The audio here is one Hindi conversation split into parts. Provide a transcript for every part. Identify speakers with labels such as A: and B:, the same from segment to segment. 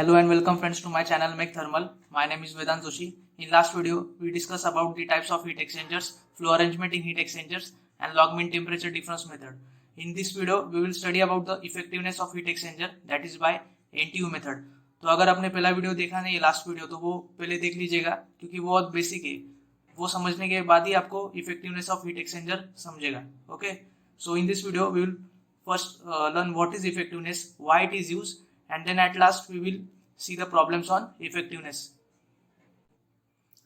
A: Hello and welcome friends to my channel Make Thermal. My name is Vedant Joshi. In last video, we discussed about the types of heat exchangers, flow arrangement in heat exchangers and log mean temperature difference method. In this video, we will study about the effectiveness of heat exchanger, that is by NTU method. तो अगर आपने पहला वीडियो देखा नहीं है लास्ट वीडियो, तो वो पहले देख लीजिएगा क्योंकि वो बहुत बेसिक है. वो समझने के बाद ही आपको इफेक्टिवनेस ऑफ हीट एक्सचेंजर समझेगा. Okay, so in this video we will first learn what is effectiveness, why it is used, and then at last we will see the problems on effectiveness.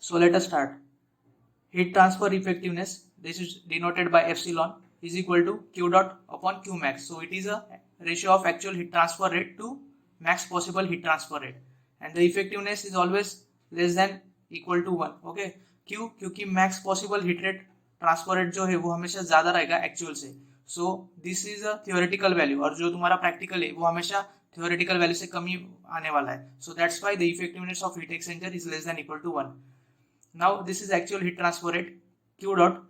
A: So let us start. Heat transfer effectiveness, this is denoted by epsilon, is equal to Q dot upon Q max. So it is a ratio of actual heat transfer rate to max possible heat transfer rate, and the effectiveness is always less than equal to 1. Okay, क्यों? क्योंकि max possible heat rate transfer rate जो है वो हमेशा ज्यादा रहेगा एक्चुअल से. सो this is a theoretical value, और जो तुम्हारा प्रैक्टिकल है वो हमेशा थियोरेटिकल वैल्यू से कम ही आने वाला है. So that's why the effectiveness of heat exchanger is less than equal to 1. Now this is actual heat transfer rate Q dot.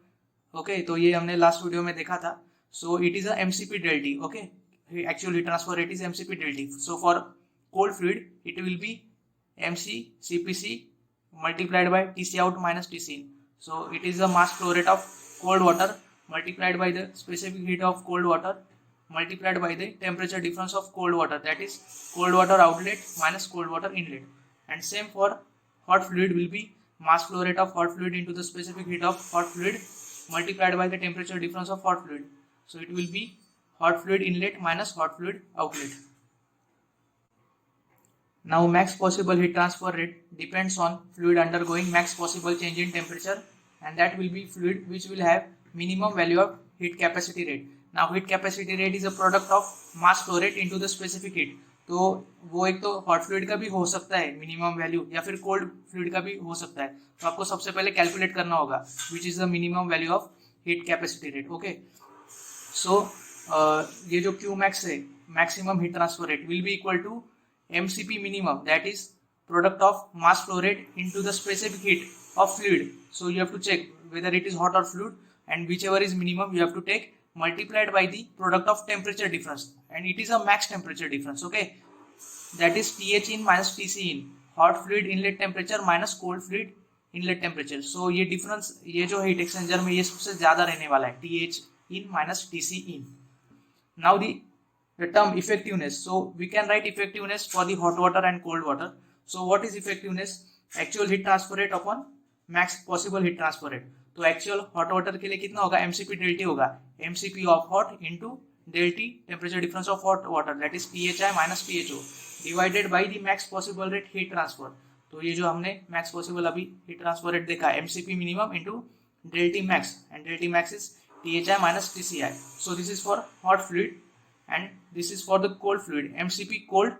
A: Okay, तो ये हमने लास्ट वीडियो में देखा था. So it is a MCP del T. Okay, actual heat transfer rate is MCP del T. So for cold fluid it will be MC CPC multiplied by TC out minus TC in. So it is the mass flow rate of cold water multiplied by the specific heat of cold water multiplied by the temperature difference of cold water, that is cold water outlet minus cold water inlet. And same for hot fluid will be mass flow rate of hot fluid into the specific heat of hot fluid multiplied by the temperature difference of hot fluid. So it will be hot fluid inlet minus hot fluid outlet. Now max possible heat transfer rate depends on fluid undergoing max possible change in temperature, and that will be fluid which will have minimum value of heat capacity rate. Now heat capacity rate is a product of mass flow rate into the specific heat. तो वो एक तो हॉट फ्लूइड का भी हो सकता है मिनिमम वैल्यू, या फिर कोल्ड फ्लूइड का भी हो सकता है. तो आपको सबसे पहले कैलकुलेट करना होगा which is the minimum value of heat capacity rate. Okay, so ये जो क्यू मैक्स है, maximum heat transfer rate, will be equal to MCP minimum, that is product of mass flow rate into the specific heat of fluid. So you have to check whether it is hot or fluid, and whichever is minimum you have to take multiplied by the product of temperature difference, and it is a max temperature difference. Okay, that is TH in minus TC in, hot fluid inlet temperature minus cold fluid inlet temperature. So ये difference, ये जो heat exchanger में ये सबसे ज्यादा रहने वाला है, TH in minus TC in. Now the term effectiveness. So we can write effectiveness for the hot water and cold water. So what is effectiveness? Actual heat transfer rate upon max possible heat transfer rate. तो actual hot water के लिए कितना होगा? MCP डेल टी होगा. MCP of hot into del T temperature difference of hot water, that is THI minus THO divided by the max possible rate heat transfer. तो ये जो हमने max possible अभी heat transfer rate देखा है, MCP minimum into del T max, and del T max is THI minus TCI. So this is for hot fluid, and this is for the cold fluid. MCP cold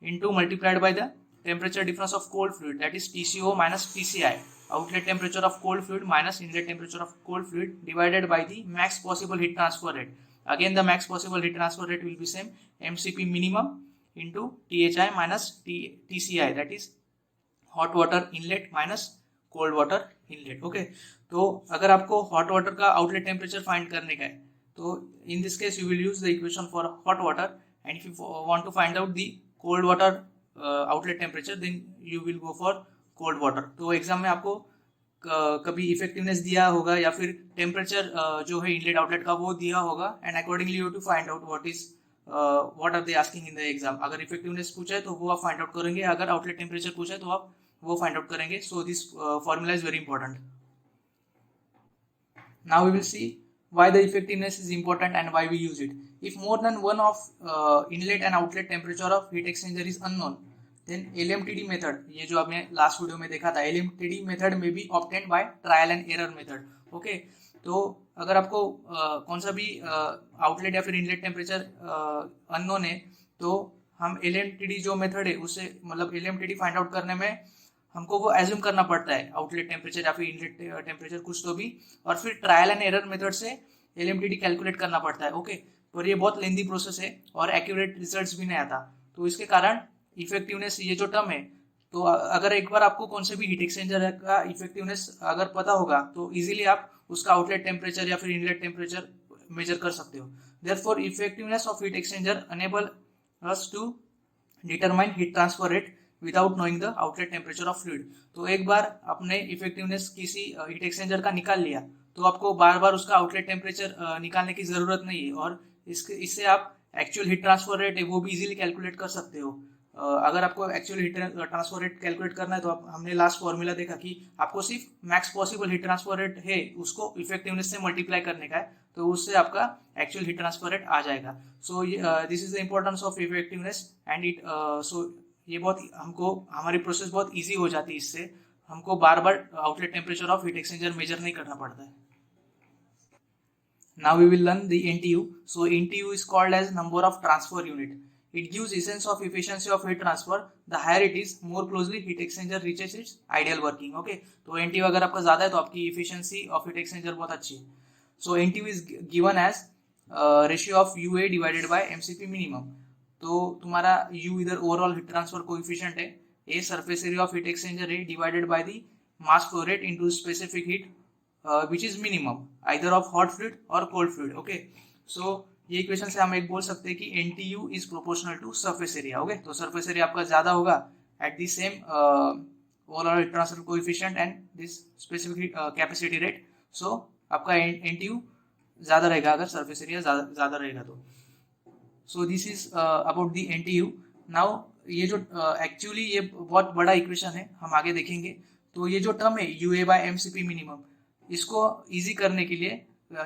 A: into multiplied by the temperature difference of cold fluid, that is TCO minus TCI, outlet temperature of cold fluid minus inlet temperature of cold fluid, divided by the max possible heat transfer rate. Again the max possible heat transfer rate will be same, MCP minimum into THI minus TCI, that is hot water inlet minus cold water inlet. Okay, तो अगर आपको hot water का outlet temperature find करने का है, तो in this case you will use the equation for hot water, and if you want to find out the cold water outlet temperature, then you will go for cold water. तो एग्जाम में आपको कभी इफेक्टिवनेस दिया होगा या फिर टेम्परेचर जो है इनलेट आउटलेट का वो दिया होगा, and accordingly you to find out what are they asking in the exam. अगर इफेक्टिवनेस पूछा है तो वो आप फाइंड आउट करेंगे, अगर आउटलेट टेम्परेचर पूछा है तो आप वो फाइंड आउट करेंगे. So this formula is very important. Now we will see why the effectiveness is important and why we use it. If more than one of inlet and outlet temperature of heat exchanger is unknown, then LMTD method, ये जो आपने लास्ट वीडियो में देखा था, LMTD method may be obtained by trial and error method. Okay, तो अगर आपको कौन सा भी आउटलेट या फिर इनलेट टेम्परेचर अननोन है, तो हम LMTD जो मेथड है उससे, मतलब LMTD फाइंड आउट करने में हमको वो एज्यूम करना पड़ता है आउटलेट टेम्परेचर या फिर इनलेट टेम्परेचर कुछ तो भी, और फिर ट्रायल एंड एरर मेथड से LMTD कैलकुलेट करना पड़ता है. ओके, पर ये बहुत लेंदी प्रोसेस है और एक्यूरेट रिजल्ट्स भी नहीं आता. तो इसके कारण इफेक्टिवनेस, ये जो टर्म है, तो अगर एक बार आपको कौन से भी हीट एक्सचेंजर का इफेक्टिवनेस अगर पता होगा तो इजीली आप उसका आउटलेट टेम्परेचर या फिर इनलेट टेम्परेचर मेजर कर सकते हो. Therefore effectiveness of heat exchanger enable us to determine heat transfer rate without knowing the outlet temperature of fluid. तो एक बार आपने इफेक्टिवनेस किसी हीट एक्सचेंजर का निकाल लिया तो आपको बार बार उसका आउटलेट टेम्परेचर निकालने की जरूरत नहीं है, और इससे आप एक्चुअल हीट ट्रांसफर रेट है वो भी इजीली कैलकुलेट कर सकते हो। अगर आपको actual heat transfer rate calculate करना है तो हमने लास्ट फॉर्मूला देखा कि आपको सिर्फ max possible heat transfer rate है उसको इफेक्टिवनेस से मल्टीप्लाई करने का है, तो उससे आपका एक्चुअल हीट ट्रांसफर रेट आ जाएगा। सो this is the importance of effectiveness and it so ये बहुत हमको हमारी प्रोसेस बहुत ईजी हो जाती है, इससे हमको बार बार outlet temperature of heat exchanger measure नहीं करना पड़ता है। Now we will learn the NTU. So NTU is called as number of transfer unit. It gives essence of efficiency of heat transfer. The higher it is, more closely heat exchanger reaches its ideal working. Okay, तो NTU अगर आपका ज़्यादा है तो आपकी efficiency of heat exchanger बहुत अच्छी है. So NTU is given as ratio of UA divided by MCP minimum. तो तुम्हारा U इधर overall heat transfer coefficient है, A surface area of heat exchanger है divided by the mass flow rate into specific heat which is minimum either of hot fluid or cold fluid. Okay, so ये इक्वेशन से हम एक बोल सकते हैं कि NTU is proportional to surface area. Okay, तो surface area आपका ज़्यादा होगा at the same overall heat transfer coefficient and this specific capacity rate. So आपका NTU ज़्यादा रहेगा अगर surface area ज़्यादा रहेगा तो. So this is about the NTU. Now ये जो actually ये बहुत बड़ा इक्वेशन है, हम आगे देखेंगे। तो ये जो टर्म है UA by MCP minimum, इसको इजी करने के लिए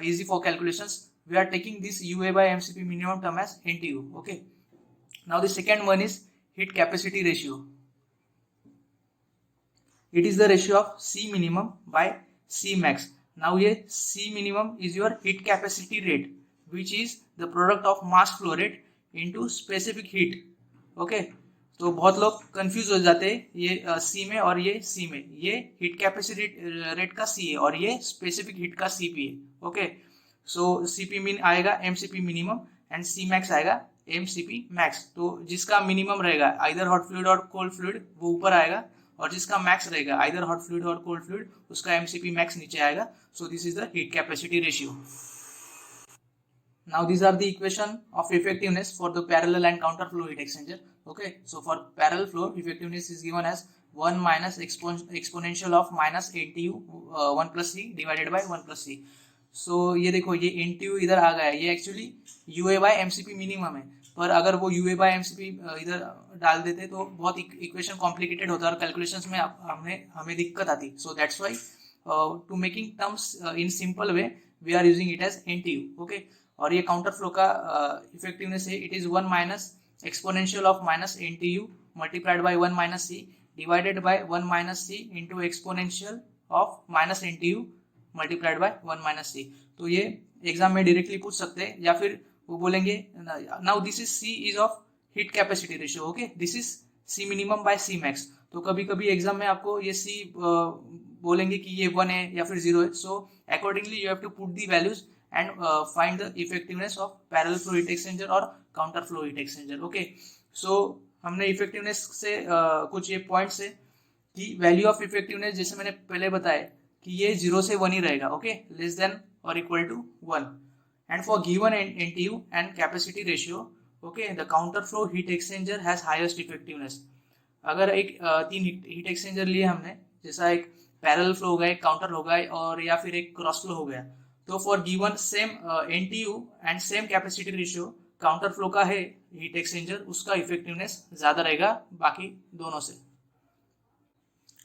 A: easy for calculations we are taking this UA by MCP minimum term as NTU. Okay, now the second one is heat capacity ratio. It is the ratio of C minimum by C max. Now ये C minimum is your heat capacity rate which is the product of mass flow rate into specific heat. Okay, तो बहुत लोग कंफ्यूज हो जाते हैं ये सी में और ये सी में। ये हीट कैपेसिटी रेट का सी है और ये स्पेसिफिक हीट का सीपी है। ओके, सो सीपी मिन आएगा MCP minimum and C max आएगा एमसीपी मैक्स। तो जिसका मिनिमम रहेगा आइदर हॉट फ्लूइड और कोल्ड फ्लूइड वो ऊपर आएगा, और जिसका मैक्स रहेगा आइदर हॉट फ्लूइड और कोल्ड फ्लूइड उसका एमसीपी मैक्स नीचे आएगा। So this is the heat capacity ratio. Now these are the equation of effectiveness for the parallel and counter flow heat exchanger. Okay, so for parallel flow effectiveness is given as 1 minus exponential of minus NTU 1 plus C divided by 1 plus C. So ये देखो ये NTU इधर आ गया है, ये actually UA by MCP minimum है, पर अगर वो UA by MCP इधर डाल देते तो बहुत इक्वेशन कॉम्प्लिकेटेड होता है और कैलकुलेशंस में हमें दिक्कत आती. So that's why to making terms in simple way we are using it as NTU. Okay, और ये काउंटर फ्लो का इफेक्टिवनेस है, it is 1 minus exponential of minus NTU multiplied by 1 minus C divided by 1 minus C into exponential of minus NTU multiplied by 1 minus C. तो ये एग्जाम में डायरेक्टली पूछ सकते हैं, या फिर वो बोलेंगे now this is C is of heat capacity ratio. Okay, this is C minimum by C max. तो कभी कभी एग्जाम में आपको ये C बोलेंगे कि ये 1 है या फिर 0 है. So accordingly you have to put the values and find the effectiveness of parallel flow heat exchanger और counter flow heat exchanger. Okay, so हमने effectiveness से कुछ ये points है कि value of effectiveness जैसे मैंने पहले बताया कि ये 0 से 1 ही रहेगा. Okay, less than or equal to 1. And for given NTU and capacity ratio, okay, the counter flow heat exchanger has highest effectiveness. अगर एक 3 heat exchanger लिए हमने, जैसा एक parallel flow हो गया, एक counter हो गया और या फिर एक cross flow हो गया, तो for given same NTU and same capacity ratio counter flow का है हीट एक्सचेंजर, उसका इफेक्टिवनेस ज्यादा रहेगा बाकी दोनों से.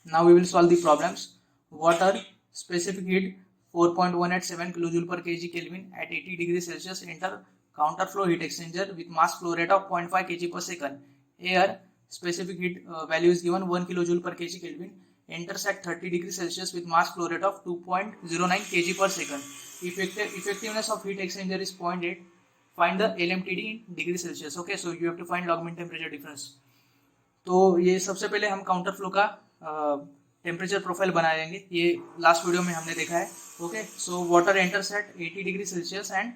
A: Now we will solve the problems. Water specific heat 4.187 kilojoule per KG kelvin at 80 degree Celsius enter counter flow heat exchanger with mass flow rate of 0.5 kg per second. Air specific heat value is given 1 kilojoule per KG kelvin enters at 30 degree Celsius with mass flow rate of 2.09 kg per second. Effectiveness of heat exchanger is 0.8. Find the LMTD in degree Celsius. Okay, so you have to find log mean temperature difference. तो ये सबसे पहले हम काउंटर फ्लो का टेम्परेचर प्रोफाइल बनाएंगे. ये लास्ट वीडियो में हमने देखा है. Okay, so water enters at 80 degree Celsius and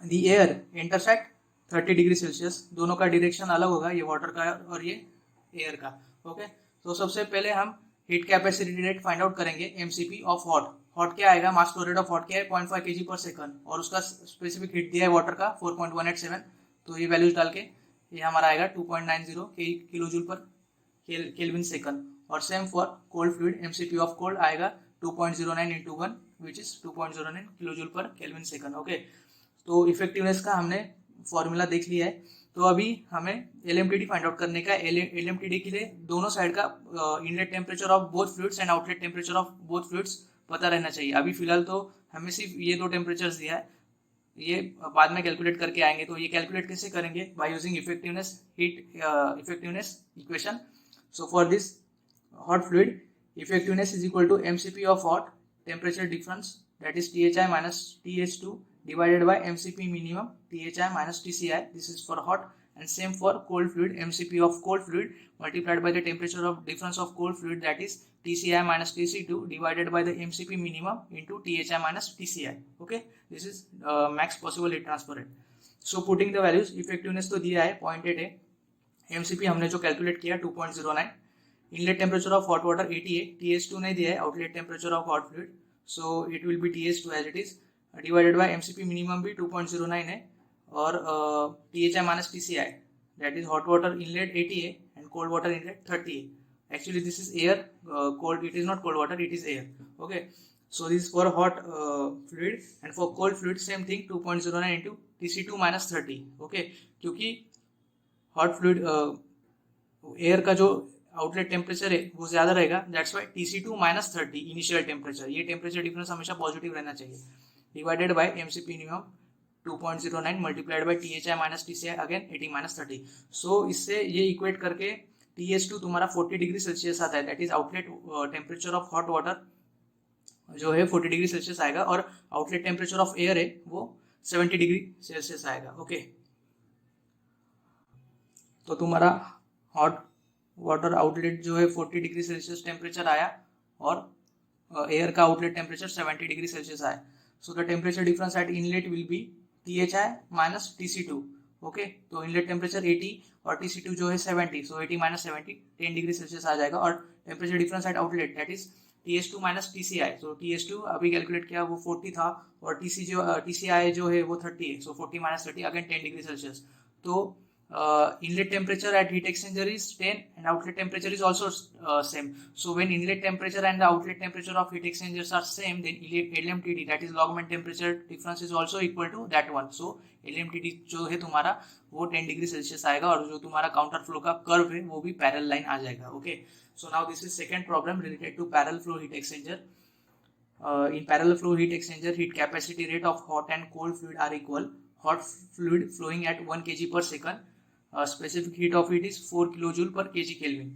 A: the air enters at 30 degree Celsius. दोनों का डायरेक्शन अलग होगा, ये वाटर का और ये एयर का. ओके, तो सबसे पहले हम heat capacity rate find out करेंगे एमसीपी ऑफ हॉट. हॉट क्या आएगा, मास फ्लो रेट ऑफ हॉट क्या है 0.5 kg पर सेकंड, और उसका स्पेसिफिक हीट दिया है वाटर का 4.187. तो ये वैल्यूज डाल के ये हमारा आएगा 2.90 kilo joule per kelvin second. और same for cold fluid, MCP of cold आएगा 2.09 into 1 which is 2.09 kilo joule per kelvin second. Okay, तो इफेक्टिवनेस का हमने फॉर्मूला देख लिया है। तो अभी हमें एलएमटीडी फाइंड आउट करने का। एलएमटीडी के लिए दोनों साइड का inlet temperature of both fluids and outlet temperature of both fluids पता रहना चाहिए। अभी फिलहाल तो हमें सिर्फ ये दो टेम्परेचर्स दिया है, ये बाद में कैलकुलेट करके आएंगे। तो ये कैलकुलेट कैसे करेंगे? By using effectiveness effectiveness equation. So for this hot fluid, effectiveness is equal to mcp of hot, temperature difference, that is thi minus th2 divided by mcp minimum, thi minus tci. This is for hot. And same for cold fluid, mcp of cold fluid multiplied by the temperature of difference of cold fluid, that is tci minus tc2 divided by the mcp minimum into thi minus tci. Okay, this is max possible heat transfer rate. So putting the values, effectiveness तो दिया है 0.8 है, mcp हमने जो कैलकुलेट किया 2.09, inlet temperature of hot water 88, TH2 नहीं दिया है, outlet temperature of hot fluid, so it will be TH2 as it is, divided by MCP minimum भी 2.09 है, और THI minus TCI, that is hot water inlet 80 है एंड कोल्ड वाटर इनलेट 30 है। Actually this is air, cold, it is not cold water, it is air. Okay, so this for hot fluid and for cold fluid same thing 2.09 into TC2 minus 30। Okay, क्योंकि हॉट फ्लूइड एयर का जो आउटलेट टेम्परेचर है वो ज्यादा रहेगा, that's why TC2 minus 30 initial temperature, ये टेम्परेचर डिफरेंस हमेशा पॉजिटिव रहना चाहिए, divided by MCP minimum 2.09 multiplied by THI minus TCI again 80 minus 30। सो इससे ये इक्वेट करके TH2 तुम्हारा 40 डिग्री सेल्सियस आता है, that is outlet temperature of hot water जो है 40 डिग्री सेल्सियस आएगा, और आउटलेट टेम्परेचर ऑफ एयर है वो 70 डिग्री सेल्सियस आएगा। ओके, तो तुम्हारा हॉट वाटर आउटलेट जो है 40 डिग्री सेल्सियस टेम्परेचर आया, और एयर का आउटलेट टेम्परेचर 70 डिग्री सेल्सियस आया। So the temperature difference at inlet will be THI minus TC2। Okay, तो इनलेट टेम्परेचर 80 और TC2 जो है 70, सो 80 माइनस 70 10 डिग्री सेल्सियस आ जाएगा, और temperature difference at outlet that is TH2 minus TCI। So TH2 अभी कैलकुलेट किया वो 40 था, और TCI जो है वो 30 है, सो 40 माइनस 30 अगेन 10 डिग्री सेल्सियस। तो inlet temperature at heat exchanger is 10 and outlet temperature is also same. So when inlet temperature and the outlet temperature of heat exchangers are same, then LMTD, that is log mean temperature difference, is also equal to that one. So LMTD जो है तुम्हारा वो 10 डिग्री सेल्सियस आएगा, और जो तुम्हारा काउंटर फ्लो का कर्व है वो भी पैरेलल लाइन आ जाएगा। Okay, so now this is second problem related to parallel flow heat exchanger. In parallel flow heat exchanger, heat capacity rate of hot and cold fluid are equal. Hot fluid flowing at 1 kg per second. Specific heat of it is 4 kilojoule per kg Kelvin.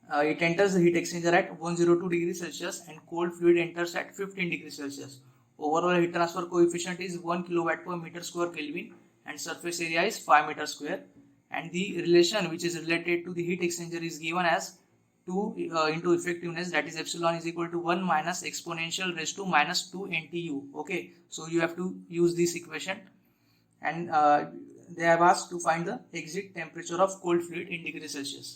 A: It enters the heat exchanger at 102 degrees Celsius and cold fluid enters at 15 degrees Celsius. Overall heat transfer coefficient is 1 kilowatt per meter square Kelvin and surface area is 5 meter square. And the relation which is related to the heat exchanger is given as 2 into effectiveness, that is epsilon is equal to 1 minus exponential raised to minus 2 NTU. Okay, so you have to use this equation, and they have asked to find the exit temperature of cold fluid in degree Celsius.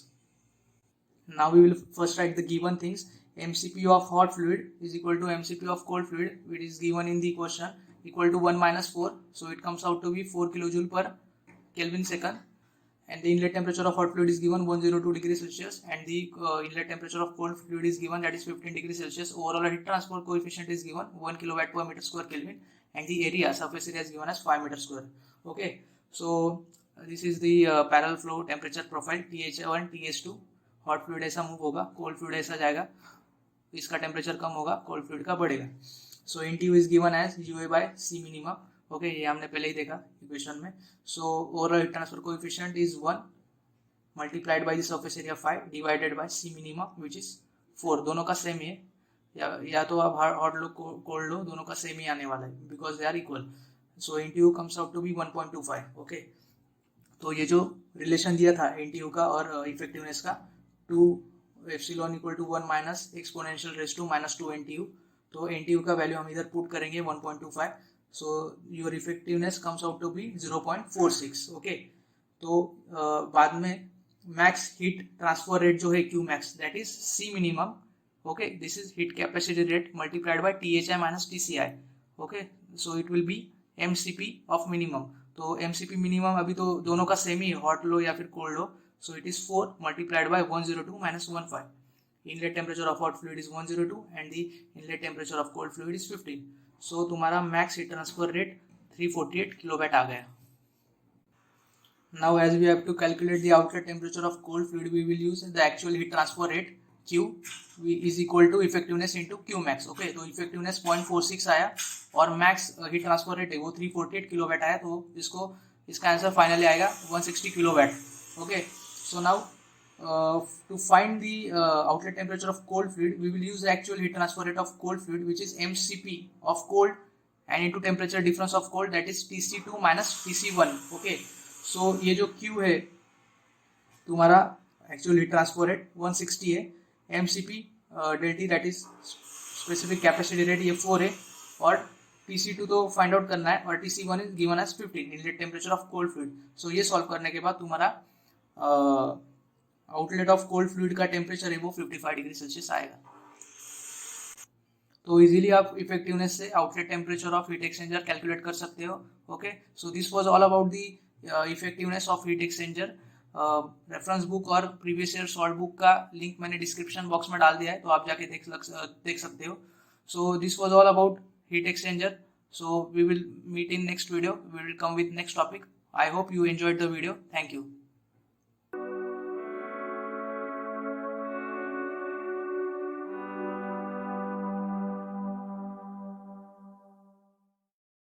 A: Now we will first write the given things. MCP of hot fluid is equal to MCP of cold fluid, which is given in the question, equal to 1 minus 4. So it comes out to be 4 kilojoule per Kelvin second. And the inlet temperature of hot fluid is given 102 degrees Celsius, and the inlet temperature of cold fluid is given, that is 15 degrees Celsius. Overall heat transfer coefficient is given 1 kilowatt per meter square Kelvin, and the area, surface area, is given as 5 meter square. Okay, so this is the parallel flow temperature profile TH1 TH2. Hot fluid ऐसा मूव होगा, कोल्ड फ्लूइड ऐसा जाएगा, इसका टेम्परेचर कम होगा, कोल्ड फ्लूइड का बढ़ेगा। So NTU is given as UA by C minimum. Okay, ये हमने पहले ही देखा इक्वेशन में। So overall heat transfer coefficient is 1 multiplied by the surface area 5 divided by C minimum which is 4। दोनों का सेम ही है, या तो आप हॉट लो कोल्ड लो, दोनों का सेम ही आने वाला है because they are equal. So NTU comes out to be 1.25। Okay, तो ये जो रिलेशन दिया था NTU का और इफेक्टिवनेस का, 2 epsilon equal to 1 minus exponential raise to minus 2 NTU, तो NTU का वैल्यू हम इधर पुट करेंगे 1.25। So your effectiveness comes out to be 0.46। Okay, तो बाद में मैक्स हीट ट्रांसफर रेट जो है Q max, that is C minimum. Okay, this is heat capacity rate multiplied by THI minus TCI। Okay, so it will be MCP of minimum. तो MCP मिनिमम अभी तो दोनों का सेम ही है, हॉट लो या फिर cold low. So it is 4 multiplied by 102 minus 15. Inlet temperature of hot fluid is 102 and the inlet temperature of cold fluid is 15. So तुम्हारा max heat transfer rate 348 kilowatt आ गया. Now as we have to calculate the outlet temperature of cold fluid, we will use the actual heat transfer rate Q is equal to effectiveness into Q max. Okay, तो effectiveness 0.46 आया और max heat transfer rate है वो 348 किलोवाट आया, तो इसका आंसर फाइनली आएगा 160 kilowatt. Okay, so now to find the outlet temperature of cold fluid, we will use the actual heat transfer rate of cold fluid, which is MCP of cold and into temperature difference of cold, that is TC2 minus TC1. Okay, so ये जो Q है तुम्हारा actual heat transfer rate 160 है, MCP del T that is specific capacity rate ये 4 है, और TC2 तो फाइंड आउट करना है, और TC1 is given as 15 inlet temperature of cold fluid. So ये सॉल्व करने के बाद तुम्हारा आउटलेट ऑफ कोल्ड फ्लूइड का टेम्परेचर है वो 55 डिग्री सेल्सियस आएगा. तो इजीली आप इफेक्टिवनेस से outlet temperature of heat exchanger calculate कर सकते हो. Okay, so this was all about the effectiveness of heat exchanger. Reference book और प्रीवियस ईयर सॉल्व बुक का लिंक मैंने डिस्क्रिप्शन बॉक्स में डाल दिया है, तो आप जाके देख सकते हो. So this was all about heat exchanger. So we will meet in next video. We will come with next topic. I hope you enjoyed the video. Thank you.